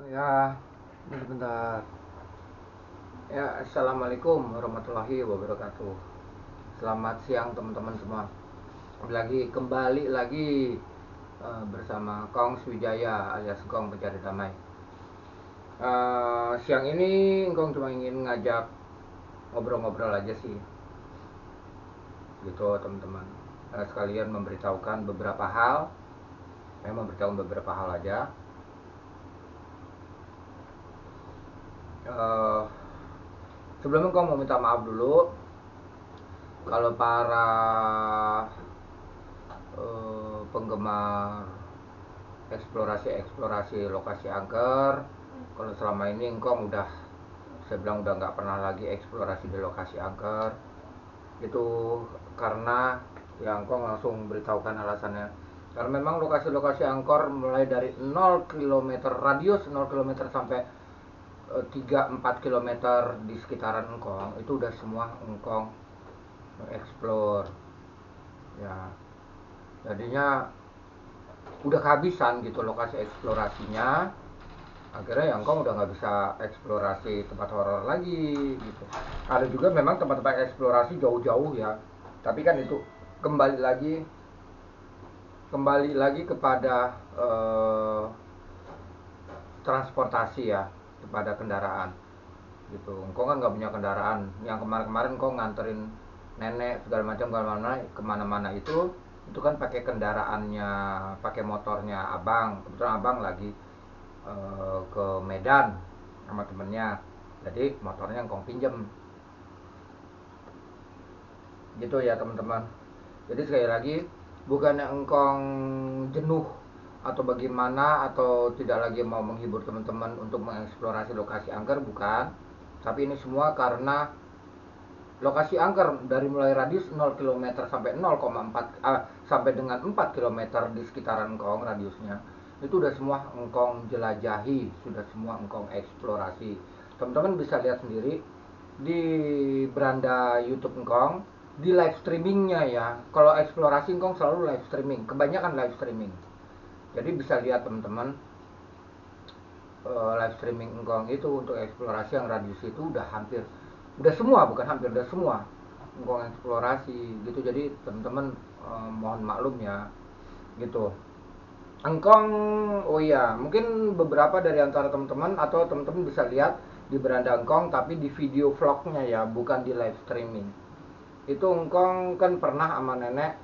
Ya, bentar. Ya, assalamualaikum warahmatullahi wabarakatuh. Selamat siang teman-teman semua. Kembali lagi bersama Kong Swijaya alias Kong Pencari Damai. Siang ini Kong cuma ingin ngajak ngobrol-ngobrol aja sih, gitu teman-teman. Sekalian memberitahukan beberapa hal. Saya memberitahukan beberapa hal aja. Eh, Sebelumnya Kong mau minta maaf dulu kalau para penggemar eksplorasi lokasi angker. Kalau selama ini engkong udah, saya bilang udah nggak pernah lagi eksplorasi di lokasi angker itu, karena ya engkong langsung beritahukan alasannya, karena memang lokasi-lokasi angkor mulai dari 0 km radius 0 km sampai 3-4 km di sekitaran engkong itu udah semua engkong explore ya. Jadinya udah kehabisan gitu lokasi eksplorasinya, akhirnya ya engkau udah nggak bisa eksplorasi tempat horor lagi gitu. Ada juga memang tempat-tempat eksplorasi jauh-jauh ya, tapi kan itu kembali lagi kepada transportasi ya, kepada kendaraan gitu. Engkau kan nggak punya kendaraan, yang kemarin-kemarin engkau nganterin nenek segala macam kemana-mana itu kan pakai kendaraannya, pakai motornya abang. Kebetulan abang lagi ke Medan sama temennya, jadi motornya engkong pinjem gitu ya teman-teman. Jadi sekali lagi, bukannya engkong jenuh atau bagaimana, atau tidak lagi mau menghibur teman-teman untuk mengeksplorasi lokasi angker, bukan. Tapi ini semua karena lokasi angker dari mulai radius 0 km sampai 0,4 sampai dengan 4 km di sekitaran engkong radiusnya itu udah semua engkong jelajahi, sudah semua engkong eksplorasi. Teman-teman bisa lihat sendiri di beranda YouTube engkong, di live streamingnya ya. Kalau eksplorasi engkong selalu live streaming, kebanyakan live streaming. Jadi bisa lihat teman-teman, live streaming engkong itu untuk eksplorasi yang radius itu udah semua, bukan hampir, udah semua engkong eksplorasi gitu. Jadi teman-teman mohon maklum ya gitu. Engkong, oh iya, mungkin beberapa dari antara teman-teman atau teman-teman bisa lihat di beranda engkong, tapi di video vlognya ya, bukan di live streaming. Itu engkong kan pernah sama nenek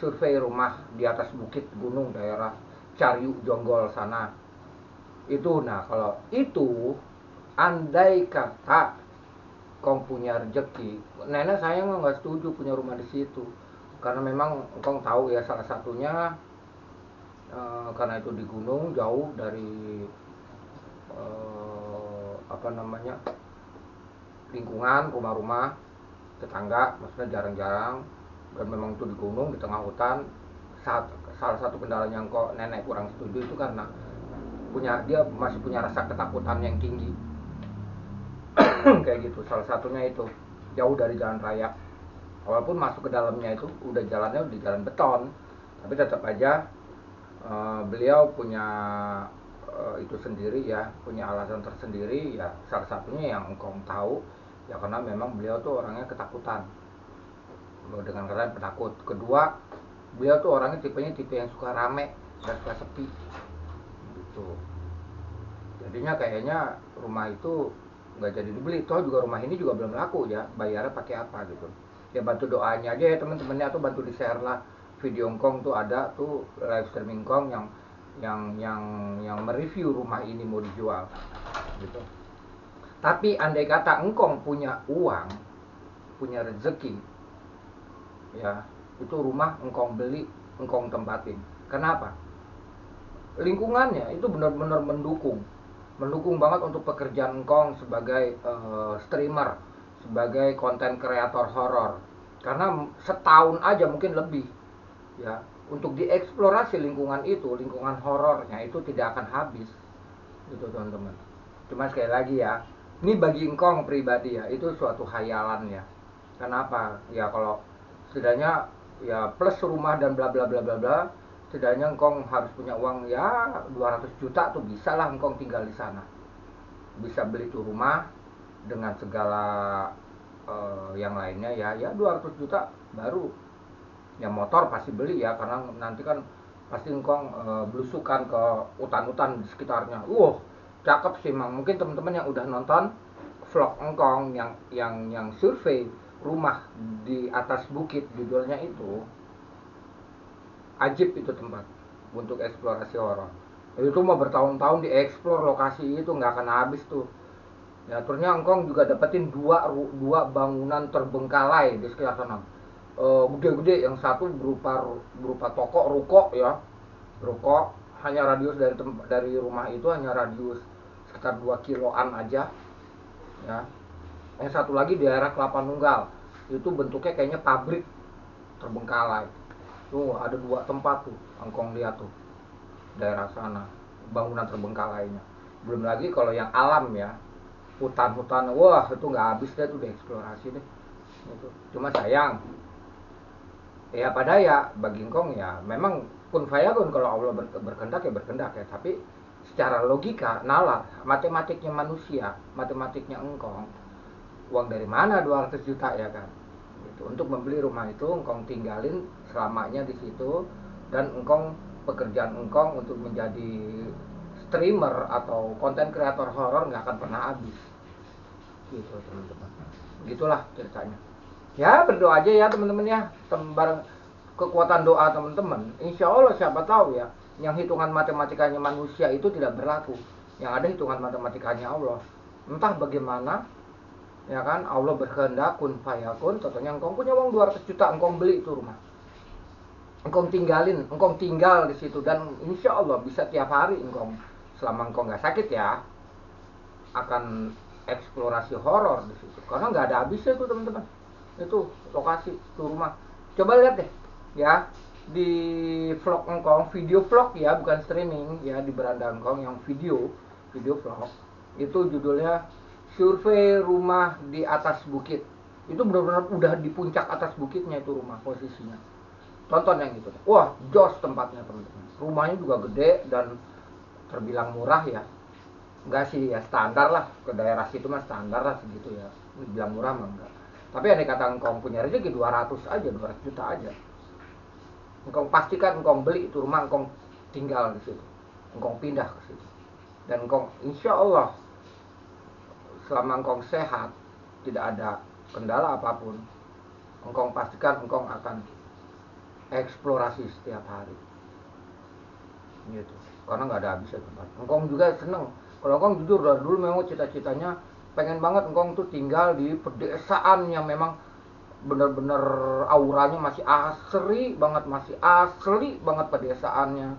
survei rumah di atas bukit gunung daerah Caryu Jonggol sana. Itu, nah kalau itu, andai kata kong punya rezeki, nenek saya nggak setuju punya rumah di situ, karena memang kong tahu ya, salah satunya karena itu di gunung jauh dari apa namanya, lingkungan rumah-rumah tetangga, maksudnya jarang-jarang, dan memang itu di gunung di tengah hutan. Salah satu kendalanya kok nenek kurang setuju itu karena dia masih punya rasa ketakutan yang tinggi. Kayak gitu, salah satunya itu jauh dari jalan raya, walaupun masuk ke dalamnya itu udah jalannya di jalan beton, tapi tetap aja beliau punya itu sendiri ya, punya alasan tersendiri ya. Salah satunya yang engkau tahu ya, karena memang beliau tuh orangnya ketakutan, dengan kalian penakut. Kedua, beliau tuh orangnya tipe yang suka rame dan suka sepi gitu. Jadinya kayaknya rumah itu nggak jadi dibeli. Toh juga rumah ini juga belum laku ya, bayarnya pakai apa gitu. Ya bantu doanya aja ya teman-temannya, tuh bantu di share lah video engkong. Tuh ada tuh live streaming engkong yang mereview rumah ini mau dijual gitu. Tapi andai kata engkong punya uang, punya rezeki ya, itu rumah engkong beli, engkong tempatin. Kenapa? Lingkungannya itu benar-benar mendukung banget untuk pekerjaan engkong sebagai streamer, sebagai konten kreator horor. Karena setahun aja mungkin lebih ya, untuk dieksplorasi lingkungan itu, lingkungan horornya itu tidak akan habis gitu teman-teman. Cuma sekali lagi ya, ini bagi engkong pribadi ya, itu suatu khayalan ya. Kenapa ya? Kalau setidaknya ya plus rumah dan bla bla bla bla bla, setidaknya engkong harus punya uang ya 200 juta tuh bisa lah engkong tinggal di sana, bisa beli tuh rumah dengan segala yang lainnya ya 200 juta baru. Ya motor pasti beli ya, karena nanti kan pasti engkong belusukan ke hutan-hutan di sekitarnya. Cakep sih Mang. Mungkin teman-teman yang udah nonton vlog engkong yang survei rumah di atas bukit, judulnya itu ajib itu tempat untuk eksplorasi horor. Itu mau bertahun-tahun dieksplor lokasi itu nggak akan habis tuh. Ya, terusnya engkong juga dapetin dua bangunan terbengkalai di sekitar sana. Gede-gede, yang satu berupa toko ruko ya, ruko hanya radius dari rumah itu hanya radius sekitar 2 kiloan aja ya. Yang satu lagi di daerah Kelapa Nunggal, itu bentuknya kayaknya pabrik terbengkalai. Tuh ada 2 tempat tuh engkong lihat tuh daerah sana bangunan terbengkalainya. Belum lagi kalau yang alam ya, hutan-hutan, wah itu nggak habis deh tuh dieksplorasi deh itu. Cuma sayang ya, pada ya bagi engkong ya memang kun fayakun, kalau Allah berkehendak ya berkehendak ya, tapi secara logika nalar matematiknya manusia, matematiknya engkong, uang dari mana 200 juta ya kan gitu, untuk membeli rumah itu engkong tinggalin selamanya di situ, dan engkong pekerjaan engkong untuk menjadi streamer atau konten kreator horor nggak akan pernah habis gitu teman-teman. Gitulah ceritanya ya. Berdoa aja ya teman-teman ya, bareng kekuatan doa teman-teman, insya Allah siapa tahu ya, yang hitungan matematikanya manusia itu tidak berlaku, yang ada hitungan matematikanya Allah. Entah bagaimana ya kan, Allah berkehendak kun fayakun, contohnya engkong punya uang 200 juta, engkong beli itu rumah, engkong tinggalin, engkong tinggal di situ, dan insya Allah bisa tiap hari engkong, selama engkong nggak sakit ya, akan eksplorasi horor di situ, karena nggak ada habisnya itu teman-teman. Itu lokasi itu rumah, coba lihat deh ya di vlog engkong, video vlog ya, bukan streaming ya, di beranda engkong yang video vlog itu judulnya survei rumah di atas bukit. Itu benar-benar udah di puncak atas bukitnya itu rumah posisinya, tonton yang itu. Wah jos tempatnya teman-teman, rumahnya juga gede dan terbilang murah ya. Enggak sih ya, standar lah, ke daerah situ mah standar lah segitu ya, bilang murah mah enggak. Tapi andai kata engkong punya rezeki 200 aja, 200 juta aja, engkong pastikan engkong beli itu rumah, engkong tinggal di situ, engkong pindah ke situ, dan engkong insya Allah selama engkong sehat, tidak ada kendala apapun, engkong pastikan engkong akan eksplorasi setiap hari gitu, karena nggak ada habisnya tempat. Engkong juga seneng, kalau engkong jujur dari dulu memang cita-citanya pengen banget engkong tuh tinggal di pedesaan yang memang bener-bener auranya masih asri banget, masih asli banget pedesaannya,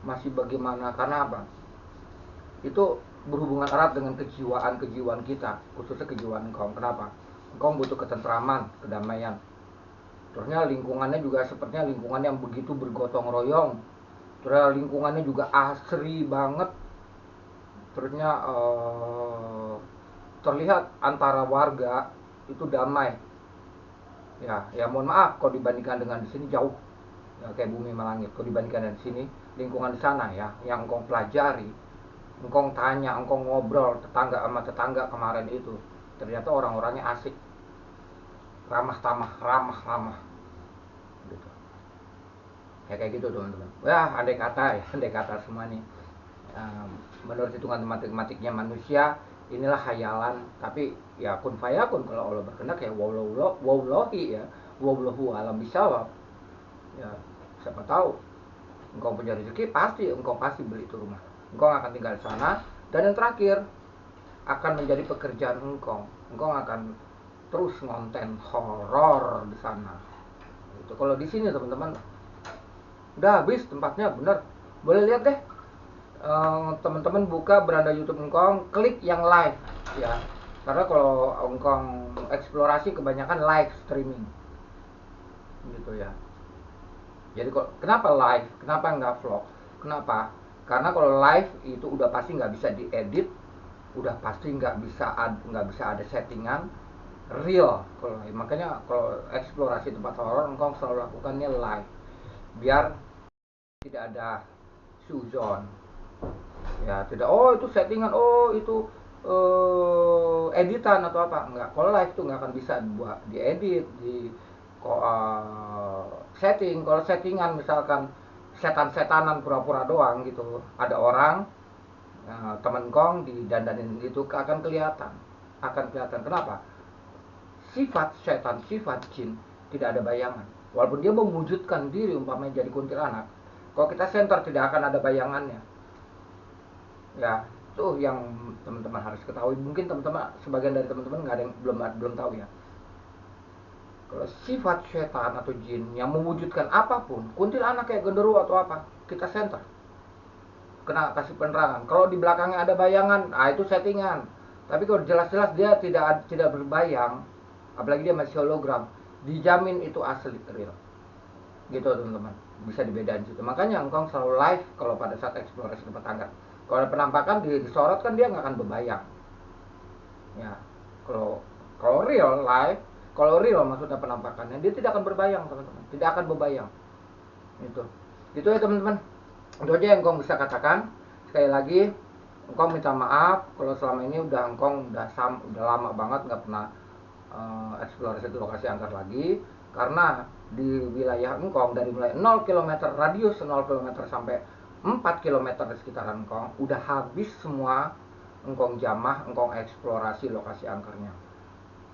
masih bagaimana, karena apa, itu berhubungan erat dengan kejiwaan kita, khususnya kejiwaan engkong. Kenapa? Engkong butuh ketentraman, kedamaian. Terusnya lingkungannya juga sepertinya lingkungan yang begitu bergotong royong. Terus lingkungannya juga asri banget. Terusnya terlihat antara warga itu damai. Ya mohon maaf kalau dibandingkan dengan di sini jauh. Ya, kayak bumi melangit. Kalau dibandingkan dengan di sini, lingkungan di sana ya, yang engkong pelajari, engkong tanya, engkong ngobrol tetangga sama tetangga kemarin itu, ternyata orang-orangnya asik, ramah ramah gitu. Ya kayak gitu teman-teman. Ya andai kata semua nih menurut hitungan matematiknya manusia inilah hayalan, tapi ya kun fayakun, kalau Allah berkehendak ya wallahi ya, wallahu alam bisawab ya. Siapa tahu engkau punya rezeki, engkau pasti beli itu rumah, engkau akan tinggal di sana, dan yang terakhir akan menjadi pekerjaan engkau akan terus ngonten horor di sana. Itu kalau di sini teman-teman udah habis tempatnya bener. Boleh lihat deh, teman-teman buka beranda YouTube engkong, klik yang live ya, karena kalau engkong eksplorasi kebanyakan live streaming gitu ya. Jadi kenapa live, kenapa nggak vlog, kenapa? Karena kalau live itu udah pasti nggak bisa diedit, udah pasti nggak bisa ada settingan real. Makanya kalau eksplorasi tempat horor engkong selalu lakukannya live, biar tidak tidak ada suzon, ya tidak, oh itu settingan, oh itu editan atau apa, enggak. Kalau live tuh nggak akan bisa buat diedit, di setting. Kalau settingan misalkan setan-setanan pura-pura doang gitu, ada orang temen kong didandanin itu akan kelihatan, kenapa? Sifat setan, sifat jin tidak ada bayangan, walaupun dia mewujudkan diri umpamanya jadi kuntilanak. Kalau kita senter tidak akan ada bayangannya, ya. Itu yang teman-teman harus ketahui. Mungkin teman-teman, sebagian dari teman-teman nggak ada yang belum tahu ya. Kalau sifat setan atau jin yang mewujudkan apapun, kuntilanak kayak genderuwo atau apa, kita senter, kena kasih penerangan. Kalau di belakangnya ada bayangan, itu settingan. Tapi kalau jelas-jelas dia tidak berbayang, apalagi dia masih hologram, dijamin itu asli, real. Gitu teman-teman, bisa dibedain situ. Makanya engkau selalu live kalau pada saat eksplorasi tempat tangga. Kalau ada penampakan disorot kan dia nggak akan berbayang. Ya, kalau real live, kalau real maksudnya penampakannya, dia tidak akan berbayang teman-teman, tidak akan berbayang. Itu ya teman-teman. Itu aja yang engkau bisa katakan. Sekali lagi, engkau minta maaf kalau selama ini engkau udah lama banget nggak pernah eksplorasi lokasi angker lagi, karena di wilayah engkau dari mulai 0 km radius 0 km sampai 4 km di sekitaran engkau udah habis semua engkau jamah, engkau eksplorasi lokasi angkernya.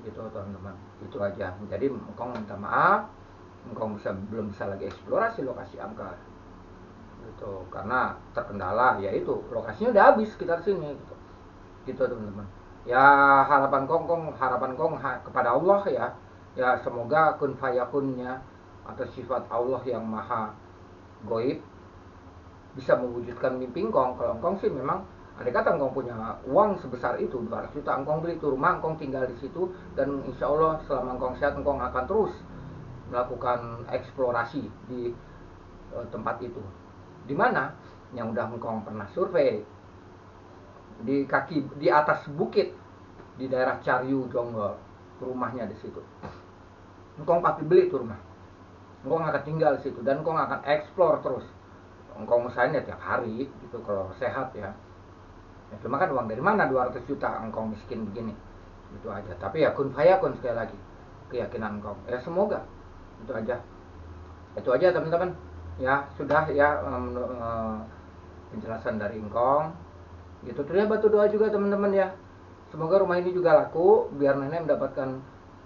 Gitu teman-teman. Itu aja. Jadi engkau minta maaf, engkau belum bisa lagi eksplorasi lokasi angker. Gitu, karena terkendala yaitu lokasinya udah habis sekitar sini gitu. Gitu teman-teman. Ya harapan kong kepada Allah ya. Ya semoga kun fayakunnya atau sifat Allah yang maha goib bisa mewujudkan mimpi engkong. Kalau engkong sih memang ada kata engkong punya uang sebesar itu 200 juta, engkong beli itu rumah, engkong tinggal di situ, dan insya Allah selama engkong sehat engkong akan terus melakukan eksplorasi di tempat itu. Di mana yang udah engkong pernah survei di atas bukit di daerah Caryu Jonggol, rumahnya di situ. Engkong pasti beli itu rumah, engkong akan tinggal di situ dan engkong akan eksplor terus. Engkong usahain ya tiap hari gitu kalau sehat ya. Ya cuma kan uang dari mana 200 juta engkong miskin begini. Itu aja. Tapi ya kun fayakun, sekali lagi keyakinan engkong. Ya semoga. Itu aja. Itu aja teman-teman. Ya sudah ya penjelasan dari engkong. Gitu terus ya, bantu doa juga teman-teman ya. Semoga rumah ini juga laku biar nenek mendapatkan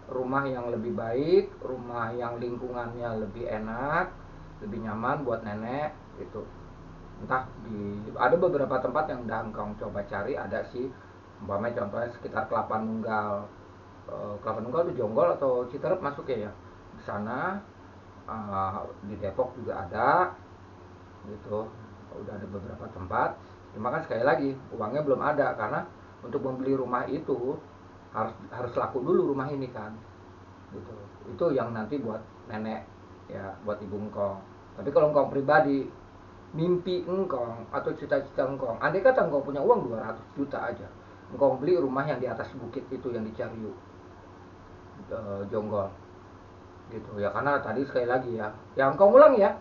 rumah yang lebih baik, rumah yang lingkungannya lebih enak, lebih nyaman buat nenek itu. Entah ada beberapa tempat yang udah engkau coba cari, ada sih umpamanya contohnya sekitar Kelapa Nunggal. Kelapa Nunggal itu Jonggol atau Citerep masuk ya di sana. Di Depok juga ada gitu, udah ada beberapa tempat. Cuma kan sekali lagi uangnya belum ada, karena untuk membeli rumah itu harus laku dulu rumah ini kan gitu. Itu yang nanti buat nenek ya, buat ibu engkong. Tapi kalau engkong pribadi, mimpi engkong atau cita-cita engkong, andai kata engkong punya uang 200 juta aja, engkong beli rumah yang di atas bukit itu yang di Caryu Jonggol gitu ya. Karena tadi sekali lagi ya, yang engkong ulang ya,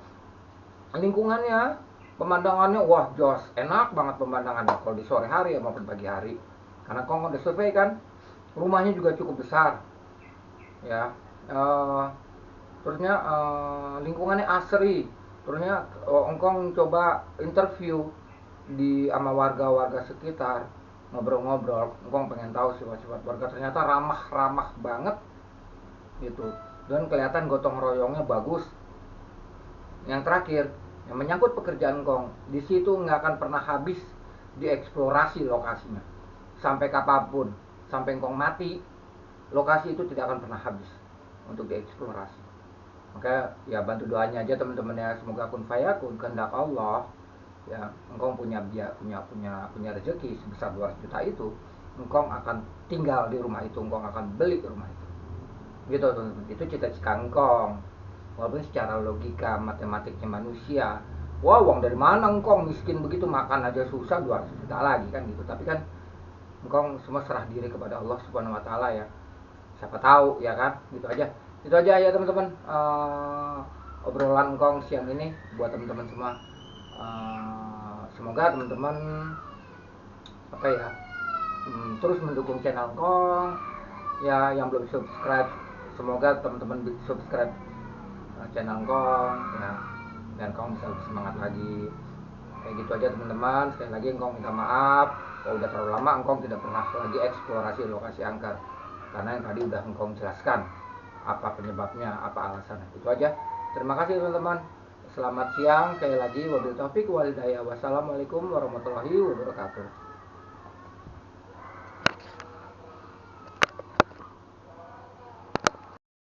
lingkungannya, pemandangannya wah jos, enak banget pemandangannya kalau di sore hari ya maupun pagi hari. Karena engkong udah survei kan, rumahnya juga cukup besar ya. Terusnya lingkungannya asri. Terusnya engkong coba interview sama warga-warga sekitar, ngobrol-ngobrol, engkong pengen tahu sifat-sifat warga, ternyata ramah-ramah banget gitu, dan kelihatan gotong royongnya bagus. Yang terakhir, yang menyangkut pekerjaan engkong, di situ nggak akan pernah habis dieksplorasi lokasinya sampai kapanpun, sampai engkong mati, lokasi itu tidak akan pernah habis untuk dieksplorasi. Maka ya bantu doanya aja teman-teman ya, semoga kun fayakun, kehendak Allah ya. Engkong punya rezeki sebesar 200 juta itu, engkong akan tinggal di rumah itu, engkong akan beli rumah itu. Gitu teman-teman. Itu cita-cita engkong. Walaupun secara logika matematiknya manusia, wah uang dari mana engkong, miskin begitu, makan aja susah 200 juta lagi kan gitu. Tapi kan engkong semua serah diri kepada Allah Subhanahu wa taala ya. Siapa tahu ya kan. Gitu aja. Itu aja ya teman-teman, obrolan engkong siang ini buat teman-teman semua. Semoga teman-teman terus mendukung channel Engkong ya. Yang belum subscribe, semoga teman-teman subscribe channel Engkong ya, dan Engkong bisa lebih semangat lagi. Kayak gitu aja teman-teman. Sekali lagi Engkong minta maaf kalau udah terlalu lama Engkong tidak pernah lagi eksplorasi lokasi angker, karena yang tadi udah Engkong jelaskan apa penyebabnya, apa alasannya. Itu aja. Terima kasih teman-teman. Selamat siang. Sekali lagi wabil taufik wal hidayah. Wassalamualaikum warahmatullahi wabarakatuh.